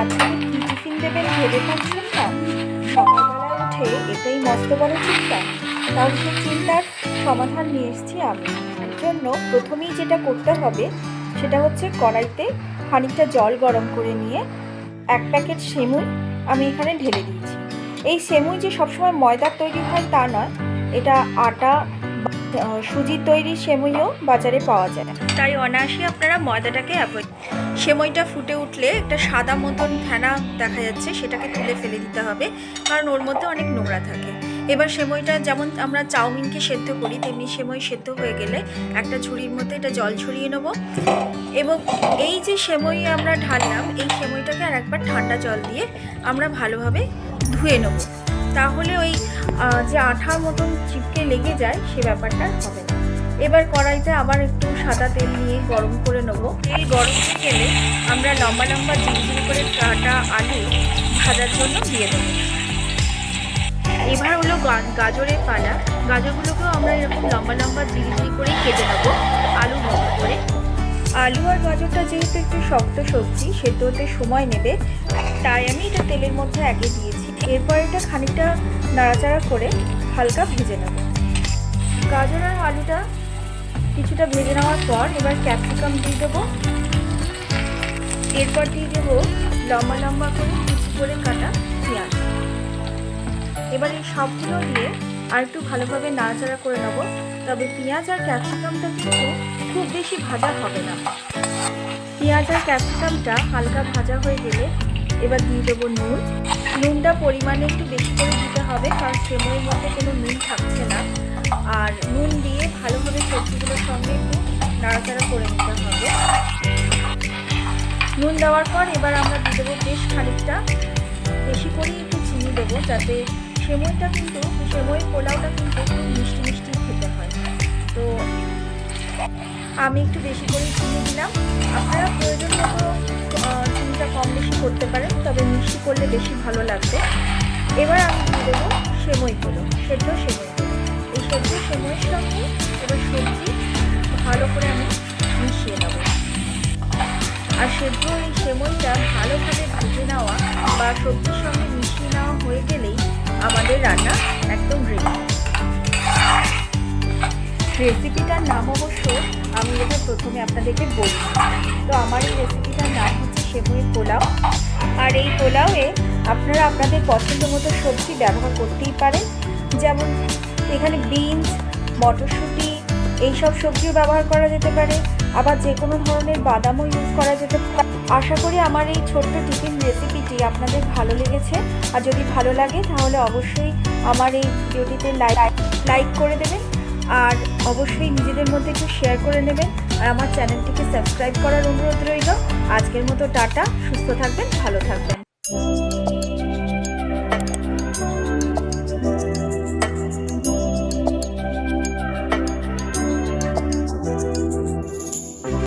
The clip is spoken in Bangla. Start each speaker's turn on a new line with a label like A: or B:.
A: বাচ্চাদের কী টিফিন দেবেন ভেবে পাচ্ছেন না? সকালবেলা উঠে এটাই মস্ত বড় চিন্তা। তাহলে সেই চিন্তার সমাধান নিয়ে এসেছি আমি। এর জন্য প্রথমেই যেটা করতে হবে সেটা হচ্ছে কড়াইতে খানিকটা জল গরম করে নিয়ে 1 প্যাকেট সেমুই আমি এখানে ঢেলে দিয়েছি। এই সেমুই যে সবসময় ময়দার তৈরি হয় তা নয়, এটা আটা সুজির তৈরি সেমুইও বাজারে পাওয়া যায়, তাই অনায়াসে আপনারা ময়দাটাকে অ্যাভয়েড। সেমুইটা ফুটে উঠলে একটা সাদা মতন ফেনা দেখা যাচ্ছে, সেটাকে তুলে ফেলে দিতে হবে, কারণ ওর মধ্যে অনেক নোংরা থাকে। এবার সেমুইটা যেমন আমরা চাউমিনকে সেদ্ধ করি, তেমনি সেমুই সেদ্ধ হয়ে গেলে একটা ঝুড়ির মধ্যে এটা জল ছড়িয়ে নেব, এবং এই যে সেমুই আমরা ঢাললাম এই সেমুইটাকে আর একবার ঠান্ডা জল দিয়ে আমরা ভালোভাবে ধুয়ে নেব। তাহলে ওই যে আঠার মতন চিপকে লেগে যায় সে ব্যাপারটা হবে না। এবার কড়াইতে আবার একটু সাদা তেল নিয়ে গরম করে নেব। তেল গরম হয়ে গেলে আমরা লম্বা লম্বা ঝিরিঝিরি করে কাটা আলু ভাজার জন্য দিয়ে দেবো। এবার হলো গাজরের পালা। গাজরগুলোকেও আমরা এরকম লম্বা লম্বা ঝিরিঝিরি করেই কেটে নেবো আলু মতো করে। আলু আর গাজরটা যেহেতু একটু শক্ত সবজি, সেদ্ধ হতে সময় নেবে, তাই আমি এটা তেলের মধ্যে আগে দিয়েছি। এরপর এটা খানিকটা নাড়াচাড়া করে হালকা ভেজে নেব। গাজর আর আলুটা কিছুটা ভেজে নেওয়ার পর এবার ক্যাপসিকাম দিয়ে দেবো। এরপর দিয়ে দেবো লম্বা লম্বা করে কুচি করে কাটা পেঁয়াজ। এবার এই সবগুলো দিয়ে আর একটু ভালোভাবে নাড়াচাড়া করে নেব। তবে পেঁয়াজ আর ক্যাপসিকামটা কিন্তু খুব বেশি ভাজা হবে না। পেঁয়াজ আর ক্যাপসিকামটা হালকা ভাজা হয়ে গেলে এবার দিয়ে দেবো নুন। নুনটা পরিমাণে একটু বেশি করে দিতে হবে, কারণ সেমুইয়ের মধ্যে কোনো নুন থাকছে না। আর নুন দিয়ে ভালোভাবে সবজিগুলোর সঙ্গে একটু নাড়াচাড়া করে নিতে হবে। নুন দেওয়ার পর এবার আমরা দিয়ে দেবো বেশ খানিকটা বেশি করেই একটু চিনি দেবো, যাতে সেমুইটা কিন্তু সেমুইয়ের পোলাওটা কিন্তু একটু মিষ্টি মিষ্টি খেতে হয়। তো আমি একটু বেশি করেই চিনি দিলাম। আপনারা প্রয়োজন মতো চিনিটা কম বেশি করতে পারেন, তবে মিষ্টি করলে বেশি ভালো লাগবে। এবার আমি দিয়ে দেবো সেমুইগুলো, সেদ্ধ সেমুইগুলো। এই সেদ্ধ সেমুইয়ের সঙ্গে এবার সবজি ভালো করে আমি মিশিয়ে নেব। আর সেদ্ধ এই সেমুইটা ভালোভাবে ভেজে নেওয়া বা সবজির সঙ্গে মিশিয়ে নেওয়া হয়ে গেলেই আমাদের রান্না একদম রেডি। রেসিপিটার নাম অবশ্য আমি এটা প্রথমে আপনাদেরকে বলি। তো আমার এই রেসিপিটার নাম হচ্ছে সেমুই পোলাও। আর এই পোলাওয়ে আপনারা আপনাদের পছন্দ মতো সবজি ব্যবহার করতেই পারেন, যেমন এখানে বিনস, মটরশুঁটি এইসব সবজিও ব্যবহার করা যেতে পারে, আবার যে কোনো ধরনের বাদামও ইউজ করা যেতে পারে। আশা করি আমার এই ছোট্ট টিফিন রেসিপিটি আপনাদের ভালো লেগেছে। আর যদি ভালো লাগে তাহলে অবশ্যই আমার এই ভিডিওটিতে লাইক করে দেবেন, আর অবশ্যই নিজেদের মধ্যে একটু শেয়ার করে নেবেন, আর আমার চ্যানেলটিকে সাবস্ক্রাইব করার অনুরোধ রইল। আজকের মতো টাটা, সুস্থ থাকবেন, ভালো থাকবেন।